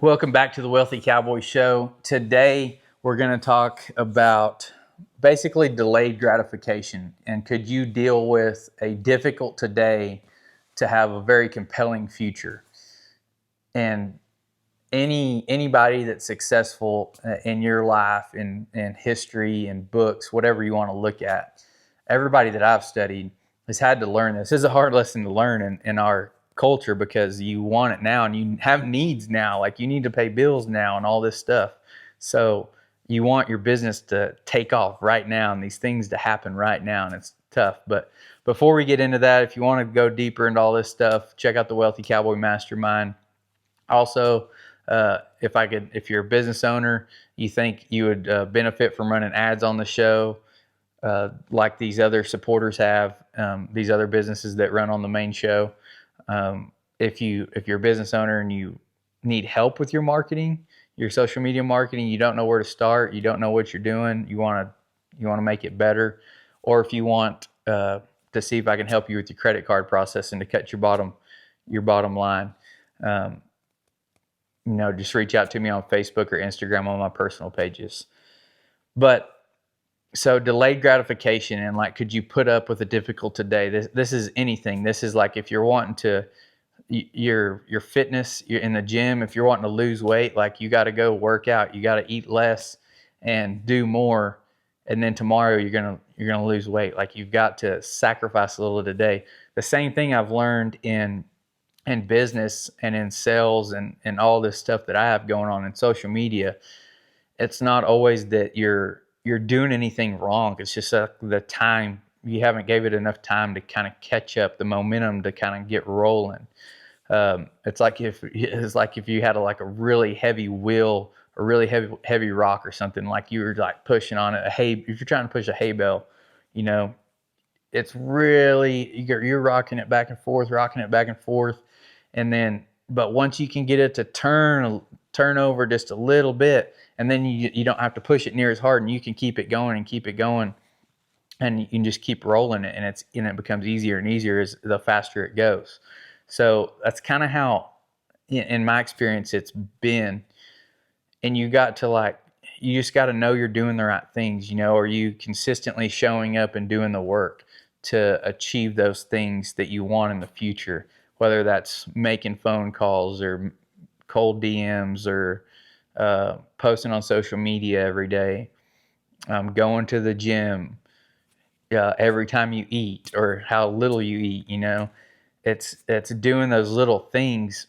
Welcome back to the Wealthy Cowboy Show. Today, we're going to talk about basically delayed gratification. And could you deal with a difficult today to have a very compelling future? And anybody that's successful in your life, in history, in books, whatever you want to look at, everybody that I've studied has had to learn this. This is a hard lesson to learn in our culture because you want it now and you have needs now, like you need to pay bills now and all this stuff. So you want your business to take off right now and these things to happen right now, and it's tough. But before we get into that, if you want to go deeper into all this stuff, check out the Wealthy Cowboy Mastermind. Also, if you're a business owner, you think you would benefit from running ads on the show, like these other supporters have, these other businesses that run on the main show. If you're a business owner and you need help with your marketing, your social media marketing, you don't know where to start, you don't know what you're doing, you want to make it better, or if you want to see if I can help you with your credit card process and to cut your bottom line. Just reach out to me on Facebook or Instagram on my personal pages. But so delayed gratification and like, could you put up with a difficult today? This is anything. This is like if you're wanting to your fitness, you're in the gym, if you're wanting to lose weight, like you got to go work out, you got to eat less and do more, and then tomorrow you're gonna lose weight. Like you've got to sacrifice a little today. The same thing I've learned in business and in sales and all this stuff that I have going on in social media. It's not always that you're doing anything wrong. It's just the time, you haven't gave it enough time to kind of catch up, the momentum to kind of get rolling. It's like if you had a really heavy wheel, a really heavy rock or something, like you were like pushing on it. If you're trying to push a hay bale, it's really, you're rocking it back and forth, and then but once you can get it to turn over just a little bit, and then you don't have to push it near as hard, and you can keep it going, and you can just keep rolling it, and it becomes easier and easier as the faster it goes. So that's kind of how, in my experience, it's been. And you just got to know you're doing the right things. Are you consistently showing up and doing the work to achieve those things that you want in the future, whether that's making phone calls or cold DMs or posting on social media every day, going to the gym every time you eat or how little you eat. It's doing those little things,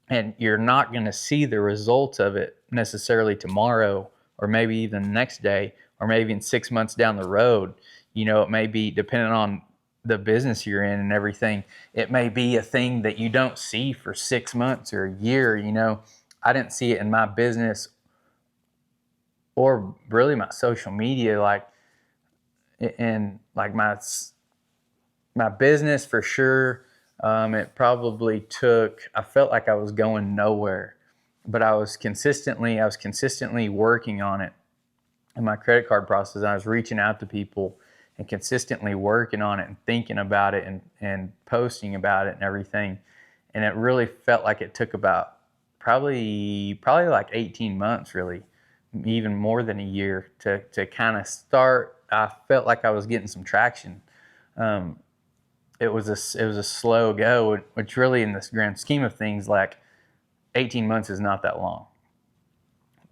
and you're not going to see the results of it necessarily tomorrow or maybe even the next day or maybe in 6 months down the road. It may be, depending on the business you're in and everything, it may be a thing that you don't see for 6 months or a year. I didn't see it in my business or really my social media, like in like my business for sure. It probably took, I felt like I was going nowhere, but I was consistently working on it in my credit card process. I was reaching out to people and consistently working on it and thinking about it and posting about it and everything. And it really felt like it took about probably like 18 months, really, even more than a year to kind of start. I felt like I was getting some traction. It was a slow go, which really, in this grand scheme of things, like 18 months is not that long.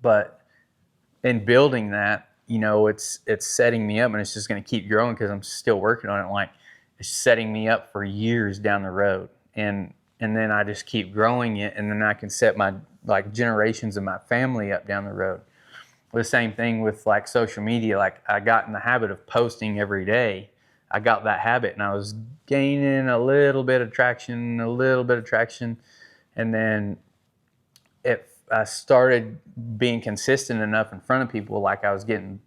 But in building that, it's setting me up, and it's just going to keep growing because I'm still working on it. Like, it's setting me up for years down the road, and then I just keep growing it, and then I can set my generations of my family up down the road. The same thing with like social media. Like, I got in the habit of posting every day. I got that habit, and I was gaining a little bit of traction, and then I started being consistent enough in front of people. Like, I was getting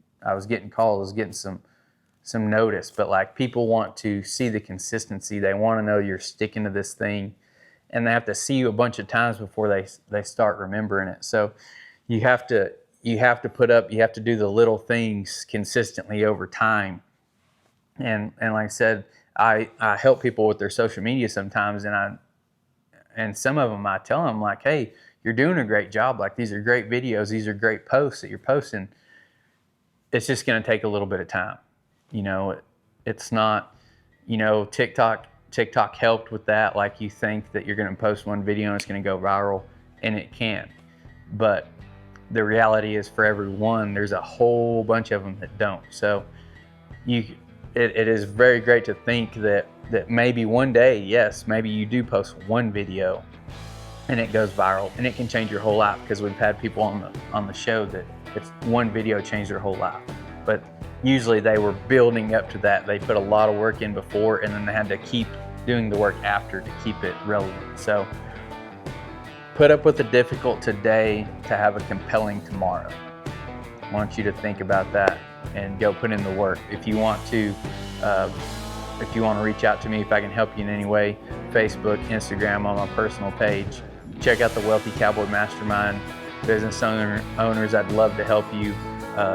calls, I was getting some notice. But like, people want to see the consistency. They want to know you're sticking to this thing, and they have to see you a bunch of times before they start remembering it. So you have to put up, you have to do the little things consistently over time. And like I said, I help people with their social media sometimes, and some of them I tell them, like, hey, you're doing a great job. Like, these are great videos. These are great posts that you're posting. It's just going to take a little bit of time. You know, it's not, you know, TikTok helped with that. Like, you think that you're going to post one video and it's going to go viral, and it can. But the reality is, for every one, there's a whole bunch of them that don't. So it is very great to think that maybe one day, yes, maybe you do post one video and it goes viral, and it can change your whole life, because we've had people on the show that it's one video changed their whole life. But usually they were building up to that. They put a lot of work in before, and then they had to keep doing the work after to keep it relevant. So put up with the difficult today to have a compelling tomorrow. I want you to think about that and go put in the work. If you want to reach out to me, if I can help you in any way, Facebook, Instagram, on my personal page. Check out the Wealthy Cowboy Mastermind. Business owners, I'd love to help you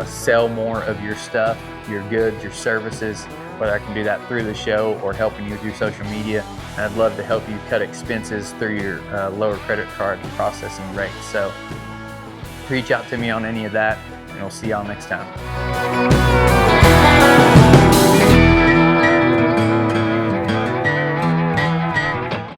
sell more of your stuff, your goods, your services, whether I can do that through the show or helping you with your social media. And I'd love to help you cut expenses through your lower credit card processing rates. So reach out to me on any of that, and we'll see y'all next time.